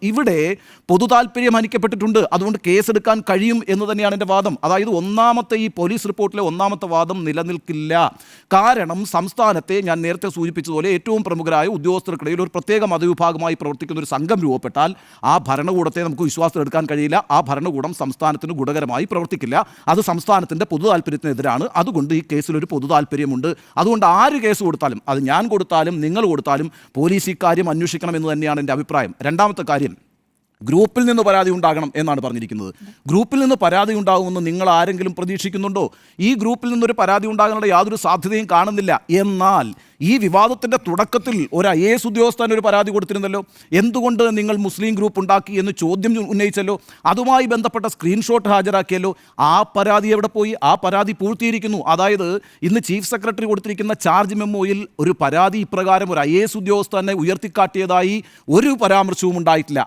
ഇവിടെ പൊതു താല്പര്യം ഹനിക്കപ്പെട്ടിട്ടുണ്ട്, അതുകൊണ്ട് കേസെടുക്കാൻ കഴിയും എന്ന് തന്നെയാണ് എൻ്റെ വാദം. അതായത് ഒന്നാമത്തെ ഈ പോലീസ് റിപ്പോർട്ടിലെ ഒന്നാമത്തെ വാദം നിലനിൽക്കില്ല. കാരണം സംസ്ഥാനത്തെ ഞാൻ നേരത്തെ സൂചിപ്പിച്ചതുപോലെ ഏറ്റവും പ്രമുഖരായ ഉദ്യോഗസ്ഥർക്കിടയിൽ ഒരു പ്രത്യേക മതവിഭാഗമായി പ്രവർത്തിക്കുന്ന ഒരു സംഘം രൂപപ്പെട്ടാൽ ആ ഭരണകൂടത്തെ നമുക്ക് വിശ്വാസത്തിലെടുക്കാൻ കഴിയില്ല. ആ ഭരണകൂടം സംസ്ഥാനത്തിന് ഗുണകരമായി പ്രവർത്തിക്കില്ല. അത് സംസ്ഥാനത്തിൻ്റെ പൊതു താല്പര്യത്തിനെതിരാണ്. അതുകൊണ്ട് ഈ കേസിലൊരു പൊതു താല്പര്യമുണ്ട്. അതുകൊണ്ട് ആര് കേസ് കൊടുത്താലും, അത് ഞാൻ കൊടുത്താലും നിങ്ങൾ കൊടുത്താലും, പോലീസ് ഇക്കാര്യം അന്വേഷിക്കണമെന്ന് തന്നെയാണ് എൻ്റെ അഭിപ്രായം. രണ്ടാമത്തെ കാര്യം, ഗ്രൂപ്പിൽ നിന്ന് പരാതി ഉണ്ടാകണം എന്നാണ് പറഞ്ഞിരിക്കുന്നത്. ഗ്രൂപ്പിൽ നിന്ന് പരാതി ഉണ്ടാകുമെന്ന് നിങ്ങൾ ആരെങ്കിലും പ്രതീക്ഷിക്കുന്നുണ്ടോ? ഈ ഗ്രൂപ്പിൽ നിന്നൊരു പരാതി ഉണ്ടാകാനുള്ള യാതൊരു സാധ്യതയും കാണുന്നില്ല. എന്നാൽ ഈ വിവാദത്തിൻ്റെ തുടക്കത്തിൽ ഒരു IAS ഉദ്യോഗസ്ഥൻ ഒരു പരാതി കൊടുത്തിരുന്നല്ലോ. എന്തുകൊണ്ട് നിങ്ങൾ മുസ്ലിം ഗ്രൂപ്പ് ഉണ്ടാക്കി എന്ന് ചോദ്യം ഉന്നയിച്ചല്ലോ. അതുമായി ബന്ധപ്പെട്ട സ്ക്രീൻഷോട്ട് ഹാജരാക്കിയല്ലോ. ആ പരാതി എവിടെ പോയി? ആ പരാതി പൂഴ്ത്തിയിരിക്കുന്നു. അതായത് ഇന്ന് ചീഫ് സെക്രട്ടറി കൊടുത്തിരിക്കുന്ന ചാർജ് മെമ്മോയിൽ ഒരു പരാതി ഇപ്രകാരം ഒരു IAS ഉദ്യോഗസ്ഥനെ ഉയർത്തിക്കാട്ടിയതായി ഒരു പരാമർശവും ഉണ്ടായിട്ടില്ല.